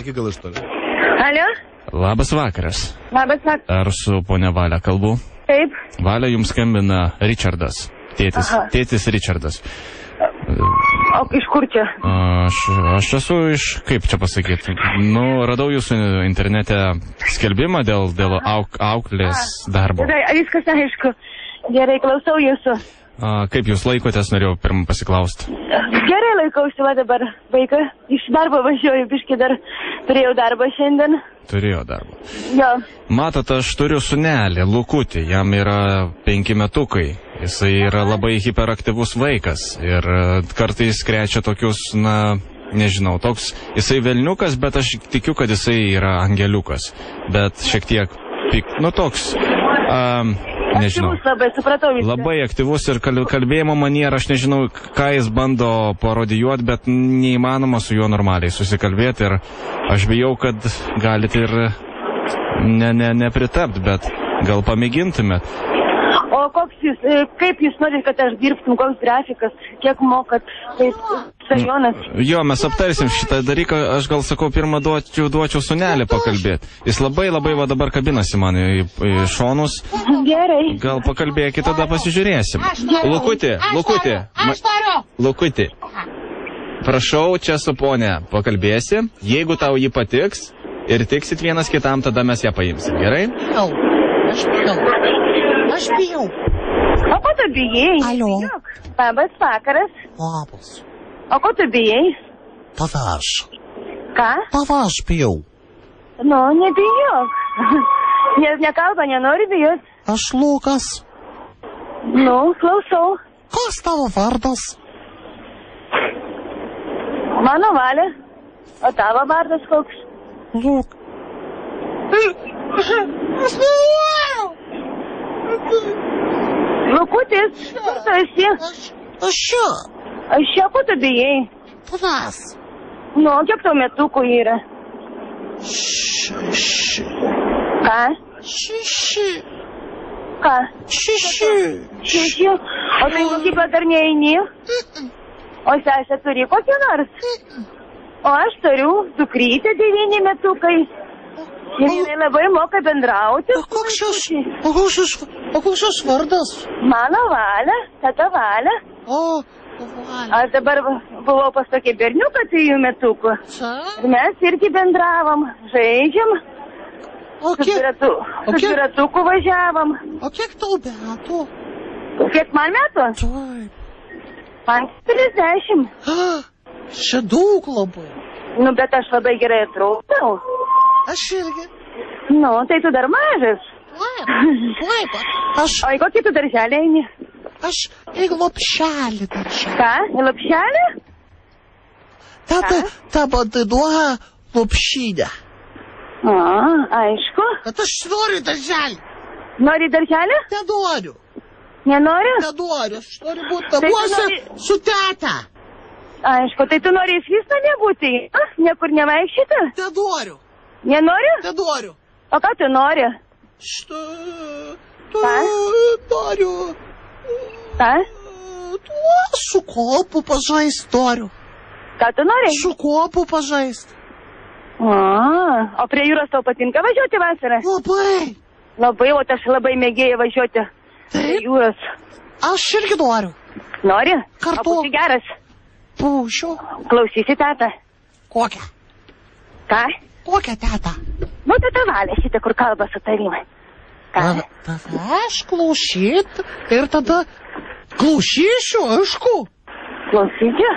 Iki gal iš toli. Alio? Labas vakaras. Labas vakaras. Ar su ponia Valia kalbu? Taip. Valia, jums skambina Richardas. Tėtis Richardas. O iš kur čia? Aš esu iš, kaip čia pasakyti, radau jūsų internete skelbimą dėl auklės darbo. Viskas aišku. Gerai, klausau jūsų. Kaip jūs laikotės, norėjau pirmą pasiklausti. Gerai laikausi, va dabar vaiką iš darbo važiuoju, biškai dar turėjau darbą šiandien. Turėjo darbą. Jo. Matot, aš turiu sūnelį, Lukutį, jam yra 5 metukai. Jisai yra labai hiperaktyvus vaikas ir kartais krečia tokius, nežinau, toks, jisai velniukas, bet aš tikiu, kad jisai yra angeliukas. Bet šiek tiek, toks, nežinau. Aktyvus labai, supratau viską. Labai aktyvus ir kalbėjimo maniera, aš nežinau, ką jis bando parodijuoti, bet neįmanoma su juo normaliai susikalbėti ir aš bijau, kad galite ir nepritapt, bet gal pamėgintumėt. O kaip jūs norite, kad aš dirbtum, koks grafikas, kiek mokat, taip, Sajonas? Jo, mes aptarsim šitą dalyką, aš gal sakau, pirmą duočiau sūnelį pakalbėti. Jis labai va dabar kabinasi man į šonus. Gerai. Gal pakalbėkit, tada pasižiūrėsim. Lukutė. Aš noriu. Lukutė. Prašau, čia su ponė pakalbėsi, jeigu tau jį patiks ir tiksit vienas kitam, tada mes ją paimsim, gerai? Aš bijau. O ko tu bijai? Alio. Labas vakaras. Labas. O ko tu bijai? Tavęs. Ką? Tavęs bijau. Nebijok. Nekalba, nenori bijot. Aš Lukas. Klausau. Koks tavo vardas? Mano Valia. O tavo vardas koks? Luk. Lukutis, kur tu esi? Aš čia. Aš čia, ko tu bijai? Tavęs. Kiek tau metukų yra? 6. Ką? 6. Ką? 6. 6. O tai mokyklą dar neini? O sesė turi kokią nors? O aš turiu dukrytę 9 metukai. Ir jinai labai moka bendrauti. O koks jos vardas? Mano Valia, tata Valia. Valia. Aš dabar buvau pas tokį berniuką 3 metukų. Ir mes irgi bendravom, žaidžiam. Su dviratuku važiavam. O kiek tau metų? Kiek man metų? Taip. Man 30. Čia daug labai. Bet aš labai gerai atrodau. Aš irgi. Tai tu dar mažas. Taip. O į kokį tu darželį eini? Aš į lopšelį darželį. Ką? Į lopšelį? Taba duoda lopšinę. Aišku. Bet aš noriu darželį. Nori darželį? Nenoriu. Nenori? Nenoriu. Aš noriu būti namuose su teta. Aišku, tai tu nori vis namie būti? Niekur nevaikščioti? Nenoriu. Nenori? Nenoriu. O ką tu nori? Noriu. Ką? Su kopu pažaist noriu. Ką tu nori? Su kopu pažaist. O prie jūros tau patinka važiuoti vasarą? Labai. Labai, o aš labai mėgėju važiuoti prie jūros. Aš irgi noriu. Nori? Kartu. O būsi geras? Būsiu. Klausysi tetą. Kokią? Ką? Kokią tetą? Teta Valia šitą, kur kalba su tavimi. Ką? Aš klausyt ir tada klausysiu, aišku. Klausysiu?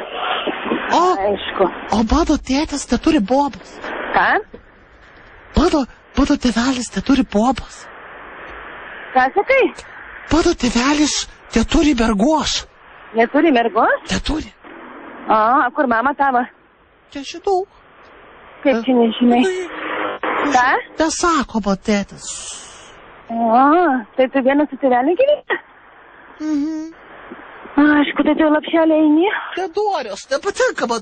Aišku. O mano tėtis neturi bobos. Ką? Mano tėvelis neturi bobos. Ką sakai? Mano tėvelis neturi mergos. Neturi mergos? Neturi. O kur mama tavo? Nežinau. Kaip čia nežinai? Ką? Nesako man tėtis. Tai tu vienas su tėveliu gyveni? Aišku, tai tu lapšelį eini? Nenoriu, nepatinka man.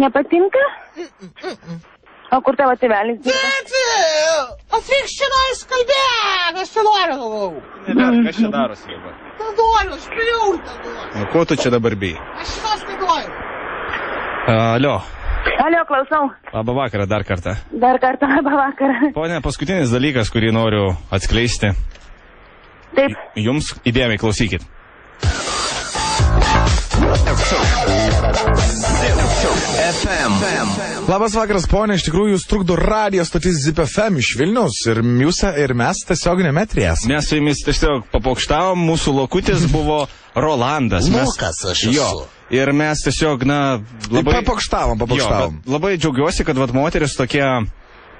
Nepatinka? O kur tavo tėvelis dirba? Tėti! Atvyk šiandien kalbėk, aš nenoriu. Kas čia darosi dabar? Nenoriu, aš bijau nenoriu. Ko tu čia dabar bijai? Aš šiandien nenoriu. Alio, Alio, klausau. Labą vakarą dar kartą. Dar kartą labą vakarą. Pone, paskutinis dalykas, kurį noriu atskleisti. Taip. Jums įdėmiai klausykit. Labas vakaras, ponė, iš tikrųjų jūs trukdo radijo stotis Zip FM iš Vilniaus ir mes tiesioginėme eteryje. Mes su jumis tiesiog papokštavom, mūsų lokutis buvo Rolandas. Lukas aš esu. Jo, ir mes tiesiog, labai... Papokštavom. Jo, labai džiaugiuosi, kad moteris tokie...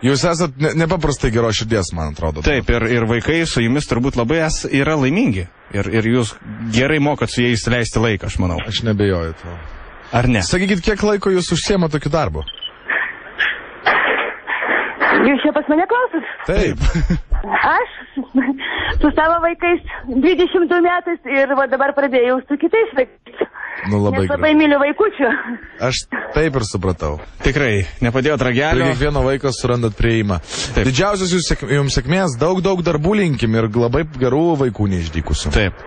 Jūs esat nepaprastai geros širdies, man atrodo. Taip, ir vaikai su jumis turbūt labai yra laimingi. Ir jūs gerai mokat su jais leisti laiką, aš manau. Aš nebejoju to. Ar ne? Sakykit, kiek laiko jūs užsiema tokiu darbu? Jūs čia pas mane klausit? Taip. Aš su savo vaikais 22 metais ir dabar pradėjau su kitais vaikais. Labai Nes labai myliu vaikučių. Aš taip ir supratau. Tikrai, nepadėjot ragelio. Prie kiekvieno vaiko surandat prieimą. Didžiausios jums sėkmės, daug darbų linkim ir labai gerų vaikų neišdykusių. Taip.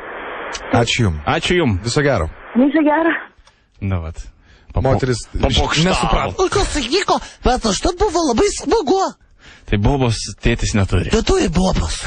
Ačiū jums. Ačiū jums. Viso gero. Viso gero. Na vat. Moteris nesuprato. O kas įvyko, bet aš tad buvo labai smagu. Tai bobos tėtis neturi. Bet turi bobos.